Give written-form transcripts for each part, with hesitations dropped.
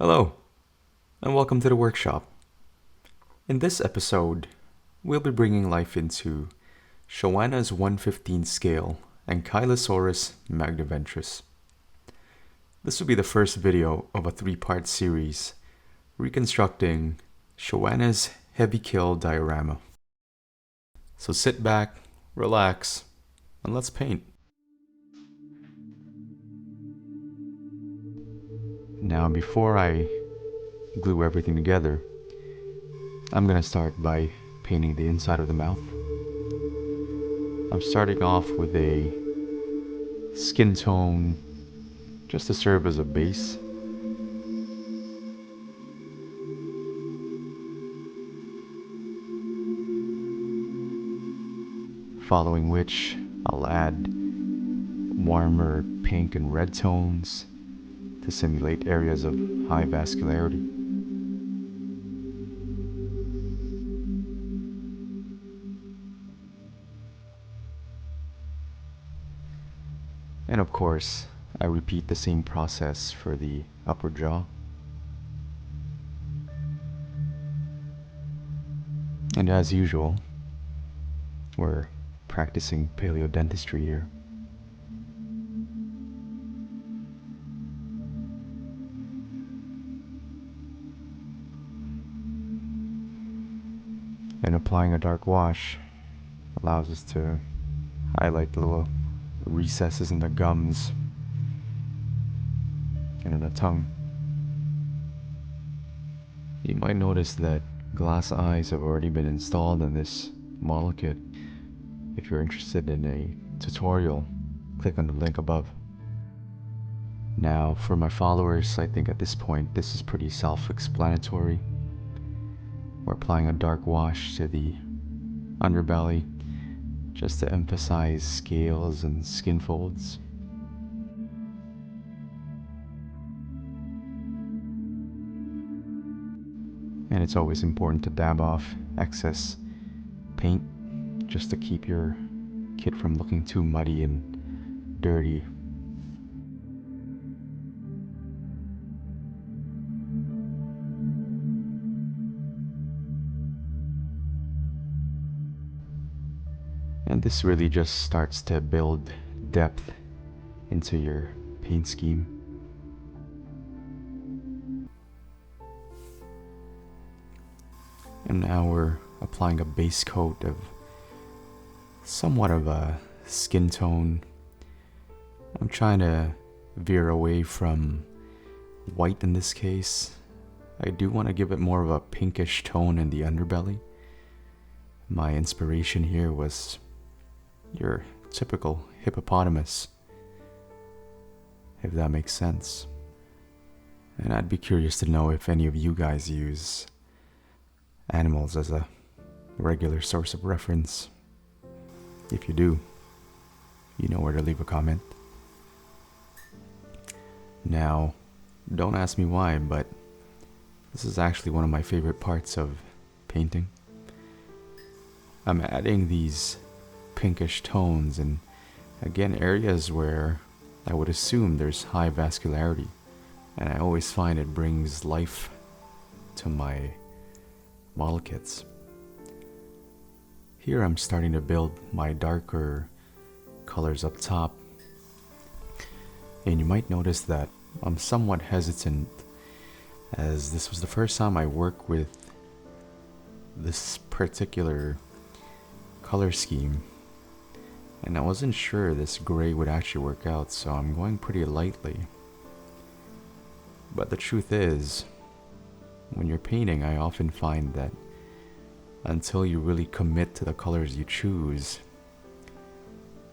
Hello, and welcome to the workshop. In this episode, we'll be bringing life into Showanna's 1/15 scale Ankylosaurus Magniventris. This will be the first video of a 3-part series reconstructing Showanna's heavy kill diorama. So sit back, relax, and let's paint. Now, before I glue everything together, I'm gonna start by painting the inside of the mouth. I'm starting off with a skin tone just to serve as a base. Following which, I'll add warmer pink and red tones to simulate areas of high vascularity. And of course, I repeat the same process for the upper jaw. And as usual, we're practicing paleo-dentistry here. And applying a dark wash allows us to highlight the little recesses in the gums and in the tongue. You might notice that glass eyes have already been installed in this model kit. If you're interested in a tutorial, click on the link above. Now, for my followers, I think at this point this is pretty self-explanatory. We're applying a dark wash to the underbelly just to emphasize scales and skin folds. And it's always important to dab off excess paint just to keep your kit from looking too muddy and dirty. And this really just starts to build depth into your paint scheme. And now we're applying a base coat of somewhat of a skin tone. I'm trying to veer away from white in this case. I do want to give it more of a pinkish tone in the underbelly. My inspiration here was your typical hippopotamus, if that makes sense. And I'd be curious to know if any of you guys use animals as a regular source of reference. If you do, you know where to leave a comment. Now, don't ask me why, but this is actually one of my favorite parts of painting. I'm adding these pinkish tones in, again, areas where I would assume there's high vascularity, and I always find it brings life to my model kits. Here I'm starting to build my darker colors up top, and you might notice that I'm somewhat hesitant, as this was the first time I worked with this particular color scheme, and I wasn't sure this gray would actually work out, so I'm going pretty lightly. But the truth is, when you're painting, I often find that until you really commit to the colors you choose,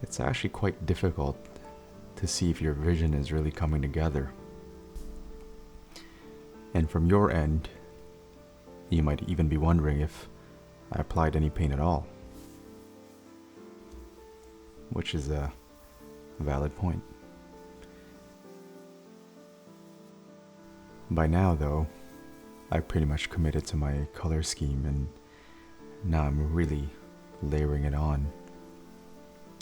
it's actually quite difficult to see if your vision is really coming together. And from your end, you might even be wondering if I applied any paint at all, which is a valid point. By now, though, I pretty much committed to my color scheme, and now I'm really layering it on.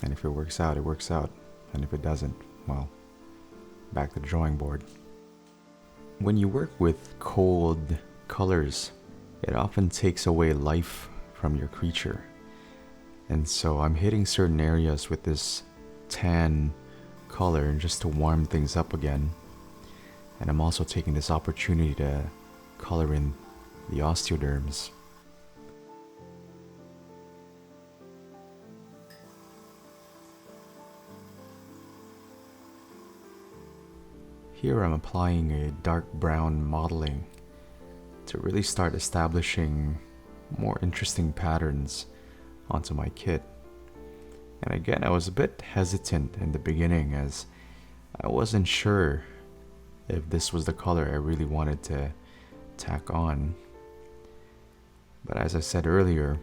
And if it works out, it works out. And if it doesn't, well, back to the drawing board. When you work with cold colors, it often takes away life from your creature. And so I'm hitting certain areas with this tan color just to warm things up again. And I'm also taking this opportunity to color in the osteoderms. Here I'm applying a dark brown mottling to really start establishing more interesting patterns onto my kit. And again, I was a bit hesitant in the beginning as I wasn't sure if this was the color I really wanted to tack on. But as I said earlier,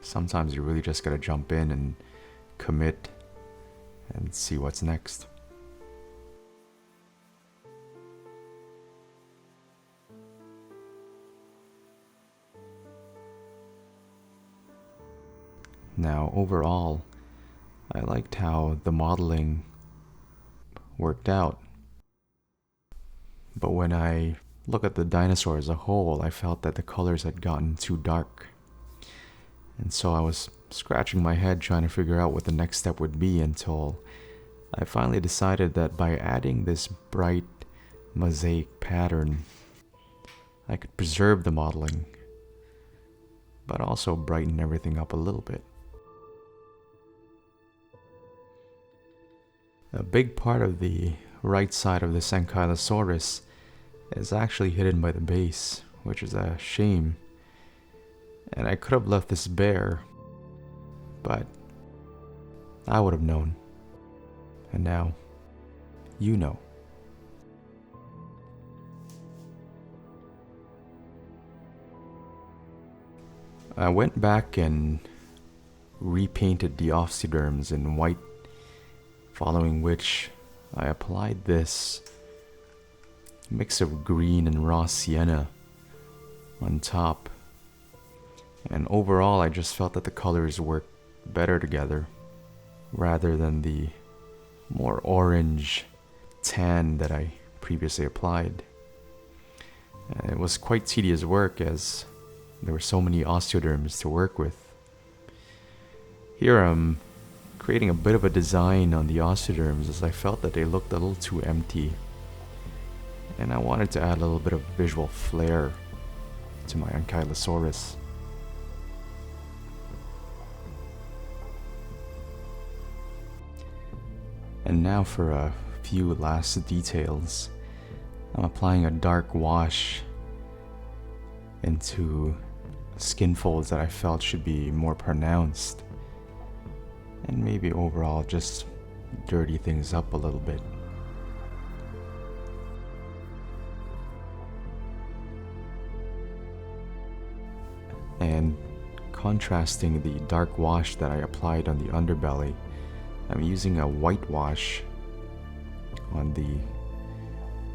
sometimes you really just gotta jump in and commit and see what's next. Now, overall, I liked how the modeling worked out. But when I look at the dinosaur as a whole, I felt that the colors had gotten too dark. And so I was scratching my head trying to figure out what the next step would be until I finally decided that by adding this bright mosaic pattern, I could preserve the modeling, but also brighten everything up a little bit. A big part of the right side of this Ankylosaurus is actually hidden by the base, which is a shame. And I could have left this bare, but I would have known. And now, you know. I went back and repainted the Osteoderms in white, following which I applied this mix of green and raw sienna on top. And overall, I just felt that the colors worked better together rather than the more orange tan that I previously applied. And it was quite tedious work as there were so many osteoderms to work with. Here I'm creating a bit of a design on the osteoderms as I felt that they looked a little too empty. And I wanted to add a little bit of visual flair to my Ankylosaurus. And now for a few last details. I'm applying a dark wash into skin folds that I felt should be more pronounced, and maybe overall just dirty things up a little bit. And contrasting the dark wash that I applied on the underbelly, I'm using a white wash on the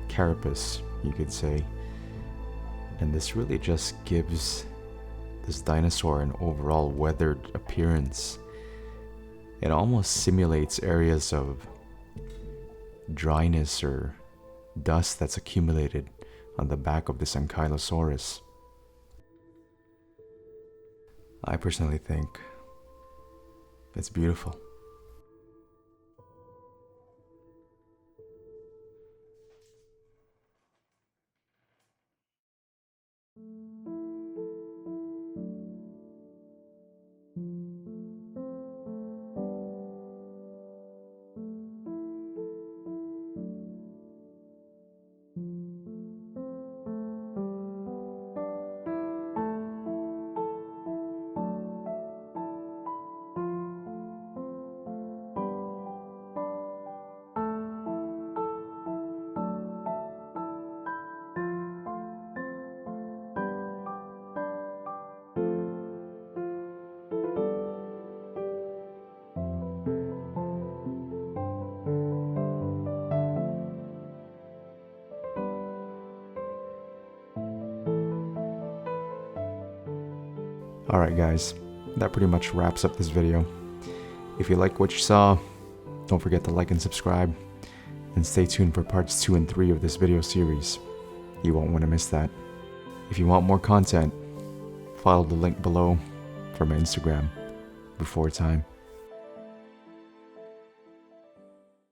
carapace, you could say. And this really just gives this dinosaur an overall weathered appearance. It almost simulates areas of dryness or dust that's accumulated on the back of this Ankylosaurus. I personally think it's beautiful. Alright guys, that pretty much wraps up this video. If you like what you saw, don't forget to like and subscribe. And stay tuned for parts 2 and 3 of this video series. You won't want to miss that. If you want more content, follow the link below for my Instagram before time.